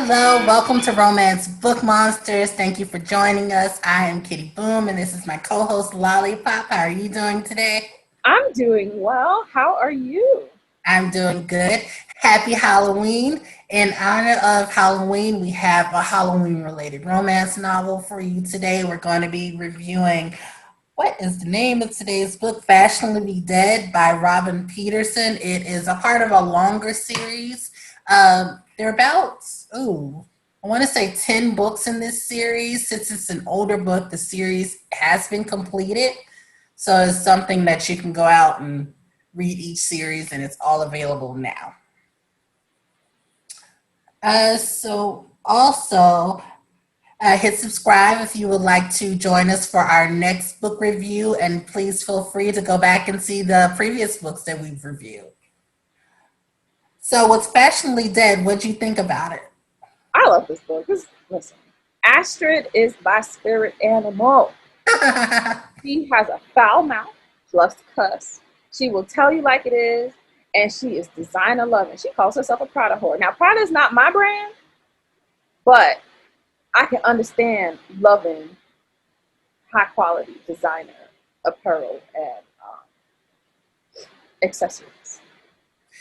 Hello, welcome to Romance Book Monsters. Thank you for joining us. I am Kitty Boom, and this is my co-host Lollipop. How are you doing today? I'm doing well. How are you? I'm doing good. Happy Halloween. In honor of Halloween, we have a Halloween-related romance novel for you today. We're going to be reviewing what is the name of today's book? Fashionably Dead by Robin Peterson. It is a part of a longer series. There are about, I want to say 10 books in this series. Since it's an older book, the series has been completed. So it's something that you can go out and read each series, and it's all available now. So also, hit subscribe if you would like to join us for our next book review, and please feel free to go back and see the previous books that we've reviewed. So, what's Fashionably Dead? What'd you think about it? I love this book. Listen, Astrid is my spirit animal. She has a foul mouth, she loves to cuss. She will tell you like it is, and she is designer loving. She calls herself a Prada whore. Now, Prada is not my brand, but I can understand loving high quality designer apparel and accessories.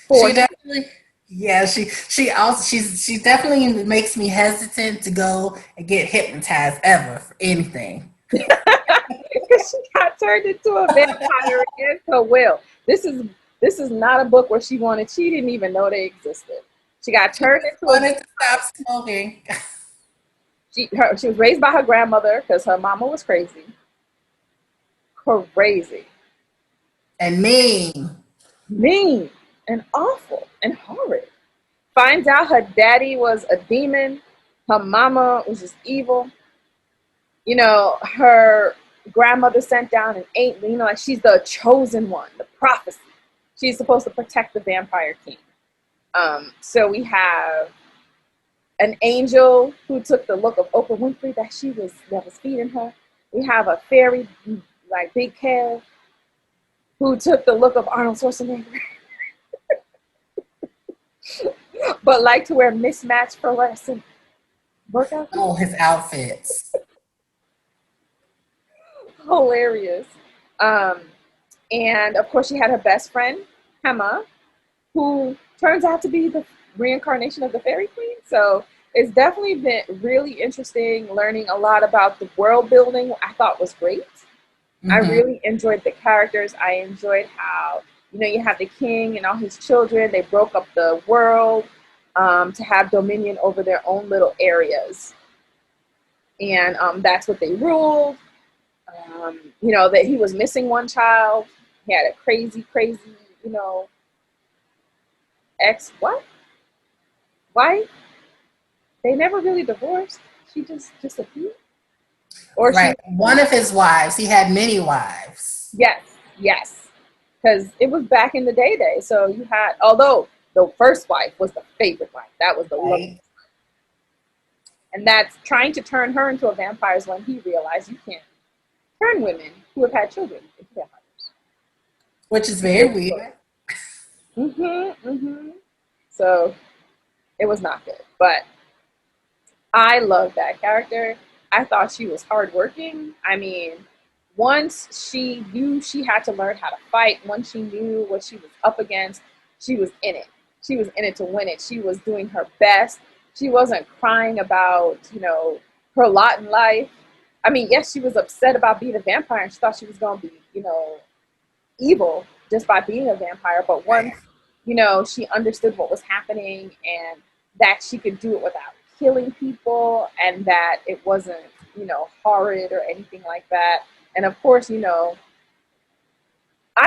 For She definitely, yeah, she definitely makes me hesitant to go and get hypnotized ever for anything. because she got turned into a vampire against her will. This is not a book where she wanted. She didn't even know they existed. She got turned into a. Wanted to stop smoking. She was raised by her grandmother because her mama was crazy, crazy, And mean. mean, and awful and horrid. Finds out her daddy was a demon. Her mama was just evil. Her grandmother sent down an angel, like she's the chosen one, the prophecy. She's supposed to protect the vampire king. So we have an angel who took the look of Oprah Winfrey that was feeding her. We have a fairy like Big Kev who took the look of Arnold Schwarzenegger, but liked to wear mismatched fluorescent workout. Oh, his outfits. Hilarious. Um, and of course, she had her best friend, Hema, who turns out to be the reincarnation of the fairy queen. So it's definitely been really interesting learning a lot about the world building. I thought was great. I Mm-hmm. really enjoyed the characters. I enjoyed how, you have the king and all his children. They broke up the world to have dominion over their own little areas. And that's what they ruled. That he was missing one child. He had a crazy, you know, ex what? Wife. They never really divorced. She just disappeared. Or she Right. One of his wives. He had many wives. yes. Because it was back in the day. So you had, although the first wife was the favorite wife. That was the love. Right. And that's trying to turn her into a vampire is when he realized you can't turn women who have had children into vampires. Which is very weird. Mm-hmm. So it was not good. But I love that character. I thought she was hardworking. I mean, once she knew she had to learn how to fight, once she knew what she was up against, she was in it. She was in it to win it. She was doing her best. She wasn't crying about, her lot in life. I mean, yes, she was upset about being a vampire and she thought she was going to be, evil just by being a vampire. But once, she understood what was happening and that she could do it without killing people and that it wasn't, horrid or anything like that. And of course, I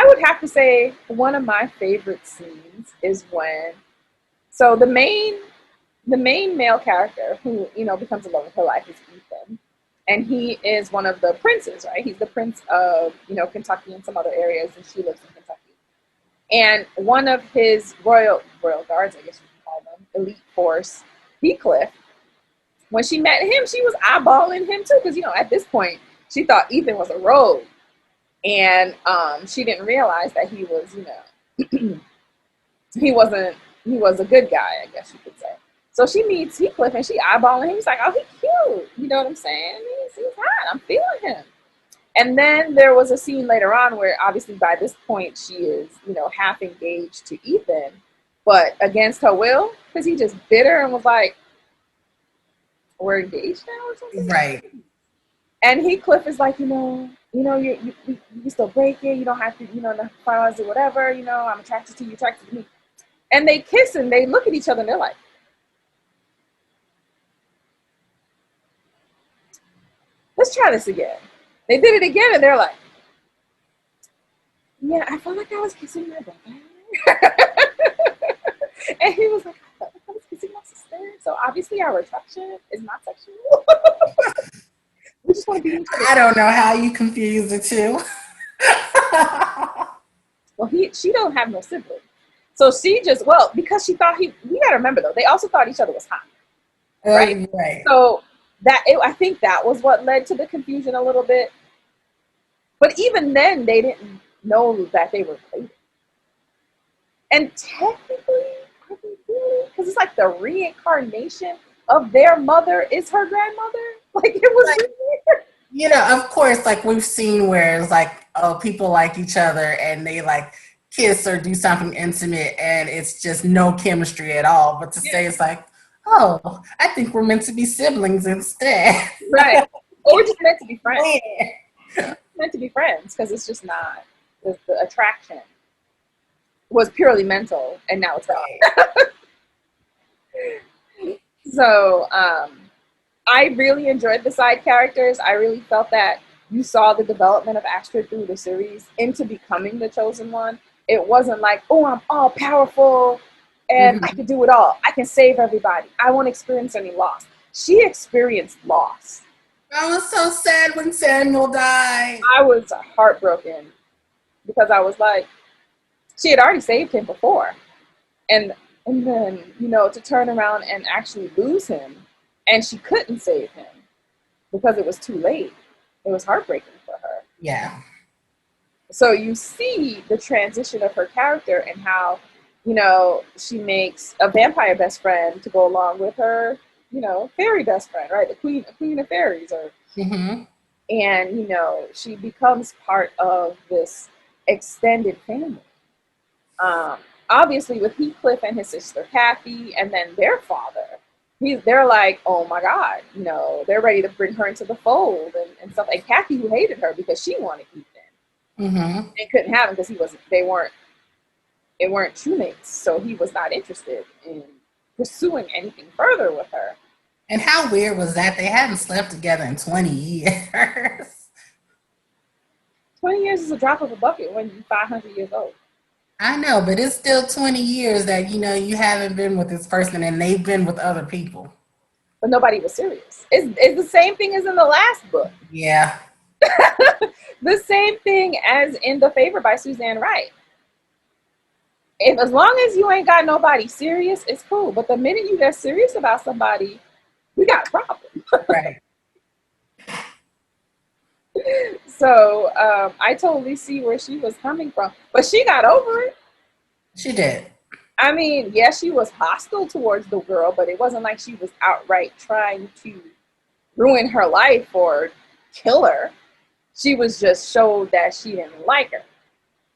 would have to say one of my favorite scenes is when, so the main male character who, becomes the love of her life is Ethan. And he is one of the princes, right? He's the prince of, Kentucky and some other areas, and she lives in Kentucky. And one of his royal guards, I guess you can call them, elite force, Heathcliff, when she met him, she was eyeballing him too, because, at this point, she thought Ethan was a rogue. And she didn't realize that he was, he wasn't, he was a good guy, I guess you could say. So she meets Heathcliff and she eyeballing him. He's like, oh, he's cute. You know what I'm saying? He's hot. I'm feeling him. And then there was a scene later on where obviously by this point she is, half engaged to Ethan, but against her will, because he just bit her and was like, we're engaged now or something. Right. And Heathcliff is like, you can still break it. You don't have to, not finalize it, whatever. I'm attracted to you, attracted to me. And they kiss and they look at each other and they're like, let's try this again. They did it again and they're like, yeah, I felt like I was kissing my brother. And he was like, I felt like I was kissing my sister. So obviously our attraction is not sexual. We just want to be each other. I don't know how you confuse the two. Well, she don't have no siblings. So she just, because she thought you gotta remember though, they also thought each other was hot. Right? Right. So I think that was what led to the confusion a little bit. But even then, they didn't know that they were related. And technically, are they really? Because it's like the reincarnation of their mother is her grandmother. Like it was Like, weird. of course, like we've seen where it's like, oh, people like each other and they like kiss or do something intimate and it's just no chemistry at all. But to Yeah. say it's like, oh, I think we're meant to be siblings instead. Right. Or we're just meant to be friends. Yeah. Meant to be friends because it's just not the attraction was purely mental and now it's not. So I really enjoyed the side characters. I really felt that you saw the development of Astrid through the series into becoming the chosen one. It wasn't like, oh, I'm all powerful and I can do it all. I can save everybody. I won't experience any loss. She experienced loss. I was so sad when Samuel died. I was heartbroken because I was like, she had already saved him before. And then, to turn around and actually lose him, and she couldn't save him because it was too late. It was heartbreaking for her. Yeah. So you see the transition of her character and how, she makes a vampire best friend to go along with her, fairy best friend, right? The queen of fairies, or and she becomes part of this extended family. Obviously with Heathcliff and his sister Kathy, and then their father, they're like, oh my God, they're ready to bring her into the fold and stuff. And Kathy, who hated her because she wanted Ethan, and couldn't have him because they weren't true mates, so he was not interested in pursuing anything further with her. And how weird was that? They hadn't slept together in 20 years. 20 years is a drop of a bucket when you're 500 years old. I know, but it's still 20 years that, you haven't been with this person and they've been with other people. But nobody was serious. It's the same thing as in the last book. Yeah. The same thing as in The Favorite by Suzanne Wright. As long as you ain't got nobody serious, it's cool. But the minute you get serious about somebody, we got a problem. Right. So I totally see where she was coming from. But she got over it. She did. I mean, yes, she was hostile towards the girl, but it wasn't like she was outright trying to ruin her life or kill her. She was just showed that she didn't like her.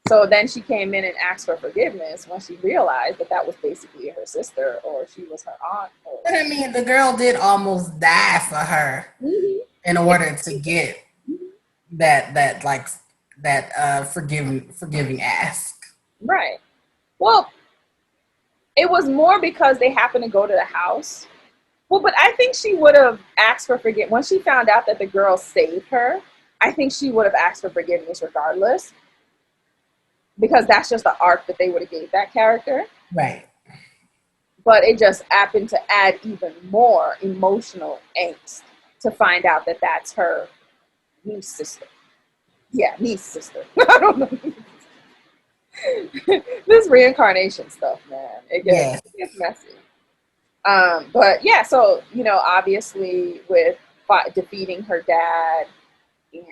So then she came in and asked for forgiveness when she realized that was basically her sister, or she was her aunt. But I mean, the girl did almost die for her in order to get that forgiving ask. Right. Well, it was more because they happened to go to the house. Well, but I think she would have asked for forgiveness. Once she found out that the girl saved her, I think she would have asked for forgiveness regardless. Because that's just the arc that they would have gave that character. Right. But it just happened to add even more emotional angst to find out that that's her niece sister. Yeah, niece sister. I don't know. This reincarnation stuff, man, it gets messy. But yeah, so obviously with defeating her dad and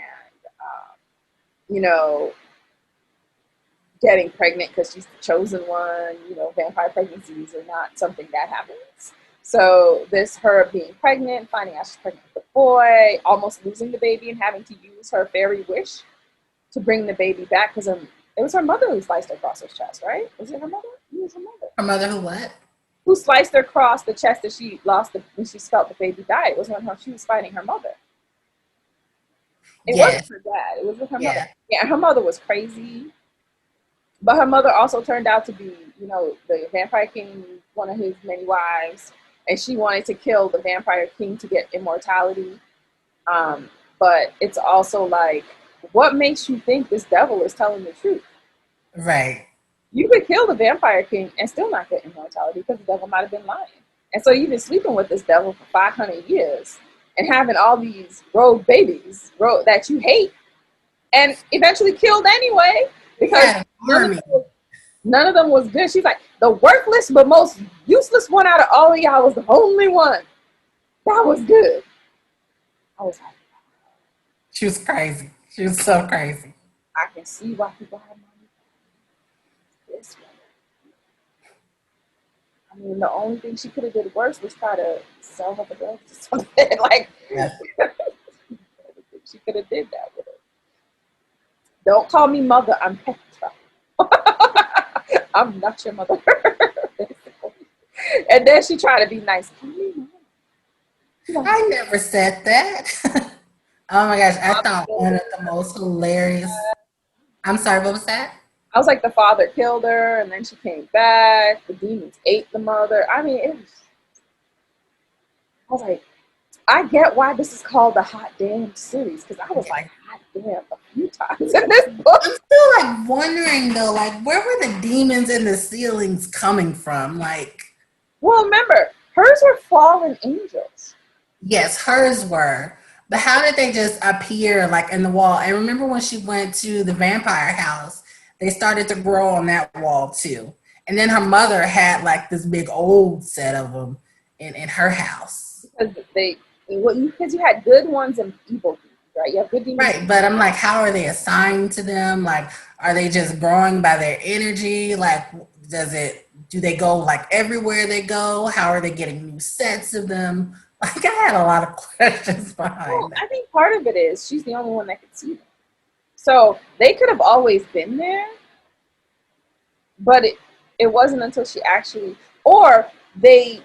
getting pregnant because she's the chosen one, vampire pregnancies are not something that happens. So this her being pregnant, finding out she's pregnant with a boy, almost losing the baby and having to use her fairy wish to bring the baby back because it was her mother who sliced her across her chest, right? Was it her mother? It was her mother. Her mother who what? Who sliced her across the chest that she lost when she felt the baby die. It was when she was fighting her mother. It wasn't Yes. her dad. It was with her mother. Yeah. Yeah, her mother was crazy. But her mother also turned out to be, the Vampire King, one of his many wives, and she wanted to kill the Vampire King to get immortality. But it's also like, what makes you think this devil is telling the truth? Right. You could kill the Vampire King and still not get immortality because the devil might have been lying. And so you've been sleeping with this devil for 500 years and having all these rogue babies that you hate and eventually killed anyway because Yeah, none of army. them was, none of them was good. She's like, the worthless but most useless one out of all of y'all was the only one that was good. I was like, She was crazy. She was so crazy. I can see why people have money this way. I mean, the only thing she could have did worse was try to sell her the drugs or something. Like, Yeah. she could have did that with it. Don't call me mother. I'm Petra. I'm not your mother. And then she tried to be nice. Call me mother. I never said that. Oh my gosh, I thought one of the most hilarious. I'm sorry, what was that? I was like, the father killed her, and then she came back. The demons ate the mother. I mean, I was like, I get why this is called the hot damn series because I was Yeah. like, hot damn a few times in this book. I'm still like wondering though, like where were the demons in the ceilings coming from? Like, Well, remember, hers were fallen angels. yes, hers were. But how did they just appear like in the wall? And remember when she went to the vampire house, they started to grow on that wall too. And then her mother had like this big old set of them in her house. Because because you had good ones and evil demons, right? You have good demons. Right. But I'm like, how are they assigned to them? Like, are they just growing by their energy? Like, do they go like everywhere they go? How are they getting new sets of them? Like, I had a lot of questions Well, behind that. I think part of it is she's the only one that could see them. So they could have always been there, but it wasn't until she actually, or they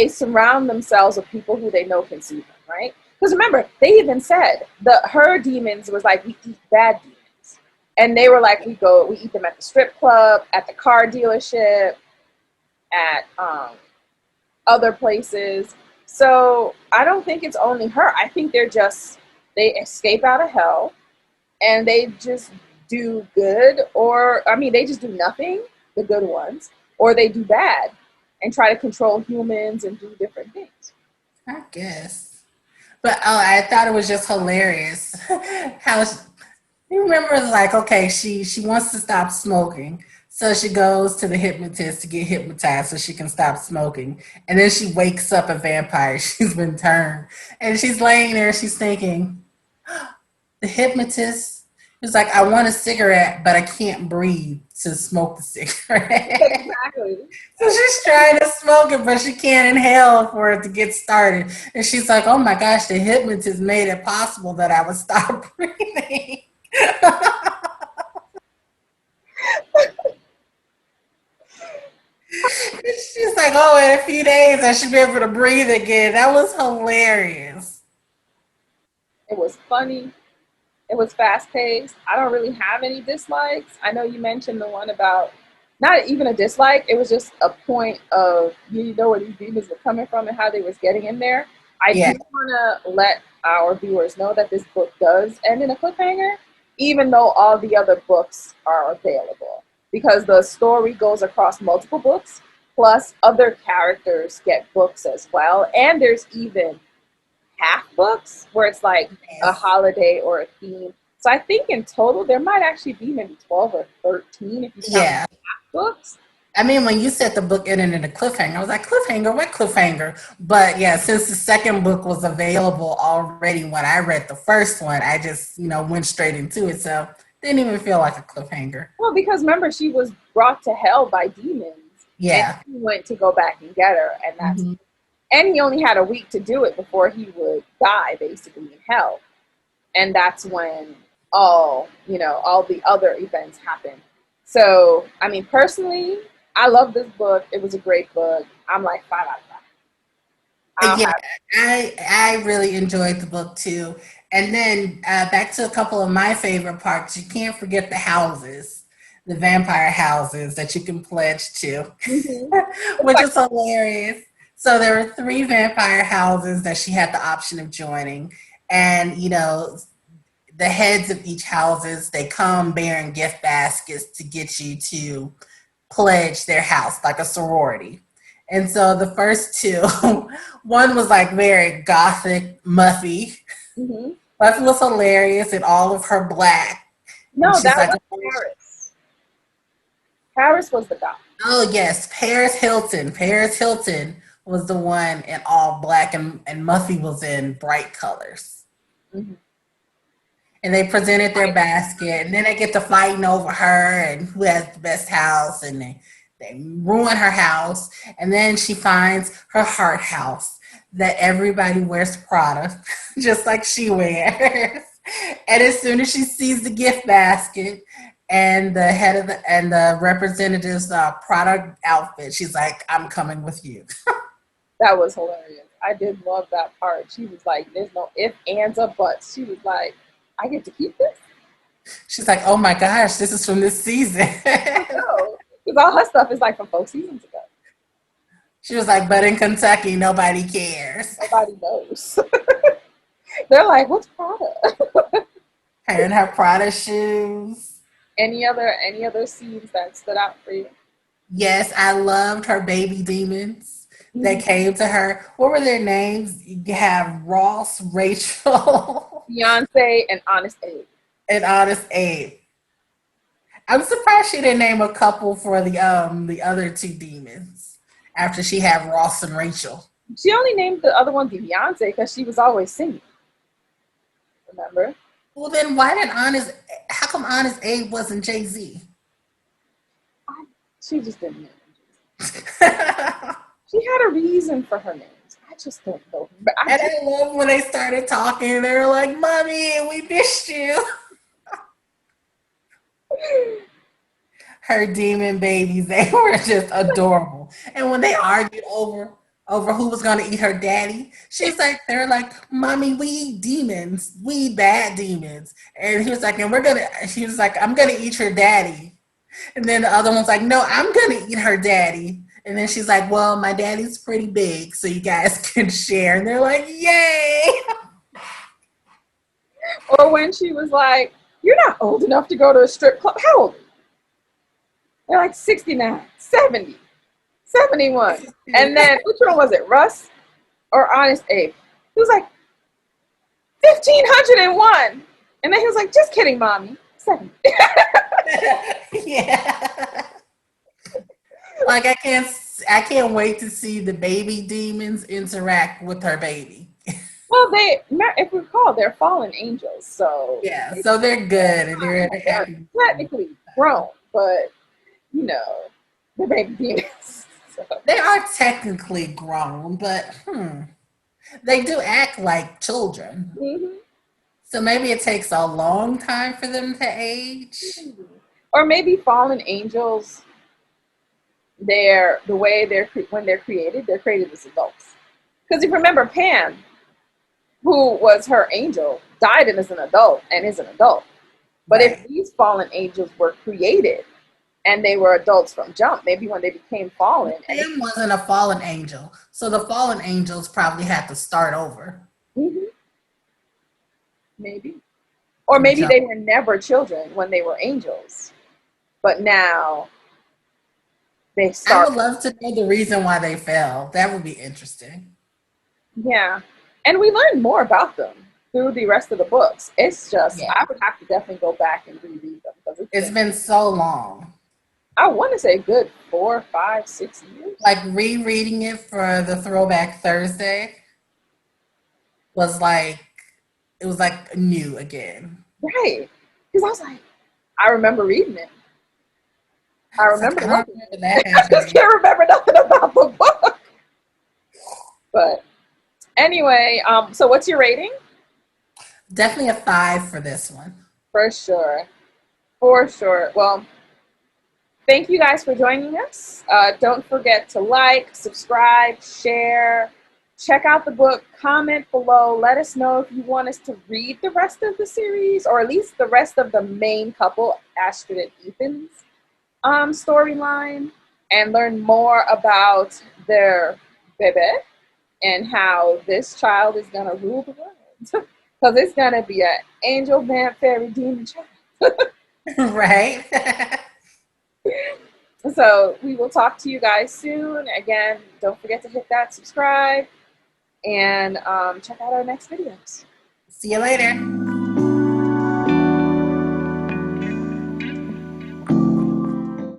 surround themselves with people who they know can see them, right? Because remember, they even said her demons was like, we eat bad demons. And they were like, we eat them at the strip club, at the car dealership, at other places. So I don't think it's only her. I think they escape out of hell and they just do good, or I mean, they just do nothing, the good ones, or they do bad and try to control humans and do different things. I guess. But oh, I thought it was just hilarious how you remember like okay, she wants to stop smoking. So she goes to the hypnotist to get hypnotized so she can stop smoking. And then she wakes up a vampire. She's been turned. And she's laying there, she's thinking, the hypnotist is like, I want a cigarette, but I can't breathe to smoke the cigarette. Exactly. So she's trying to smoke it, but she can't inhale for it to get started. And she's like, oh my gosh, the hypnotist made it possible that I would stop breathing. She's like, oh, in a few days I should be able to breathe again. That was hilarious. It was funny. It was fast paced. I don't really have any dislikes. I know you mentioned the one about not even a dislike. It was just a point of you know where these demons were coming from and how they was getting in there. I Yeah. do want to let our viewers know that this book does end in a cliffhanger, even though all the other books are available because the story goes across multiple books. Plus, other characters get books as well, and there's even half books where it's like a Yes. holiday or a theme. So I think in total there might actually be maybe 12 or 13 if you count Yeah. books. I mean, when you said the book ended in a cliffhanger, I was like, cliffhanger? What cliffhanger? But yeah, since the second book was available already when I read the first one, I just, went straight into it. So didn't even feel like a cliffhanger. Well, because remember she was brought to hell by demons and Yeah. he went to go back and get her, Hmm. and he only had a week to do it before he would die, basically in hell, and that's when all the other events happened. So, I mean, personally, I love this book. It was a great book. I'm like 5 out of 5. I'll Yeah, have. I really enjoyed the book too. And then back to a couple of my favorite parts. You can't forget the houses, the vampire houses that you can pledge to, Mhm. It's which like, is hilarious. So there were three vampire houses that she had the option of joining, and the heads of each houses, they come bearing gift baskets to get you to pledge their house, like a sorority. And so the first two, one was like very gothic, Muffy. mhm. Muffy was hilarious in all of her black. And No, she's that like, was Paris. Paris was the guy. oh, yes, Paris Hilton. Paris Hilton was the one in all black, and Muffy was in bright colors. Mhm. And they presented their basket, and then they get to fighting over her and who has the best house, and they ruin her house, and then she finds her heart house that everybody wears Prada, just like she wears. And as soon as she sees the gift basket and the head of the representative's product outfit, she's like, "I'm coming with you." That was hilarious. I did love that part. She was like, "There's no if, ands, or buts." She was like, "I get to keep this." She's like, "Oh my gosh, this is from this season." No, because all her stuff is like from 4 seasons ago. She was like, "But in Kentucky, nobody cares." Nobody knows. They're like, "What's Prada?" Her and her Prada shoes. Any other scenes that stood out for you? Yes, I loved her baby demons that Mhm. came to her. What were their names? You have Ross, Rachel, Beyonce and Honest Abe. and Honest Abe. I'm surprised she didn't name a couple for the other two demons after she had Ross and Rachel. She only named the other one Beyonce because she was always singing. Remember? Well, then why didn't Honest? How come Honest Abe wasn't Jay Z? She just didn't know. And She had a reason for her names. I just don't know. But I just I love when they started talking. They were like, "Mommy, we missed you." Her demon babies, they were just adorable. And when they argued over who was going to eat her daddy, she's like, they're like, "Mommy, we eat demons, we eat bad demons." And he was like, "And she was like, "I'm gonna eat your daddy." And then the other one's like, "No, I'm gonna eat her daddy." And then she's like, "Well, my daddy's pretty big, so you guys can share." And they're like, "Yay." or when she was like, "You're not old enough to go to a strip club." How old are you? They're like 69, 70, 71. And then which one was it? Russ or Honest Abe? He was like 1,501. And then he was like, "Just kidding, mommy. 70." Yeah. Like I can't wait to see the baby demons interact with her baby. Well, if we recall, they're fallen angels, so Yeah, so they're good and they're in a they're happy mood. technically grown, but they're baby demons. So. They are technically grown, but they do act like children. Mhm. So maybe it takes a long time for them to age. Or maybe fallen angels. The way when they're created as adults. Because if you remember, Pam, who was her angel, died as an adult and is an adult. But if Right. these fallen angels were created and they were adults from jump, maybe when they became fallen and Pam wasn't a fallen angel, so the fallen angels probably had to start over Mhm, maybe, or and maybe jump. they were never children when they were angels, but now they I start. would love to know the reason why they fell. That would be interesting. Yeah, and we learn more about them through the rest of the books. It's just Yeah. I would have to definitely go back and reread them because it's It's been, been so long. I want to say, a good 4, 5, 6 years. Like rereading it for the Throwback Thursday was like it was like new again. Right, because I was like, I remember reading it, I So I remember the kind of book. remember that I just happening. can't remember nothing about the book. But anyway, so what's your rating? Definitely a 5 for this one. For sure. For sure. Well, thank you guys for joining us. Don't forget to like, subscribe, share, check out the book, comment below. Let us know if you want us to read the rest of the series or at least the rest of the main couple, Astrid and Ethan's storyline, and learn more about their bebe and how this child is going to rule the world. Because it's going to be an angel, man, fairy, demon child. Right? So we will talk to you guys soon. Again, don't forget to hit that subscribe and check out our next videos. See you later.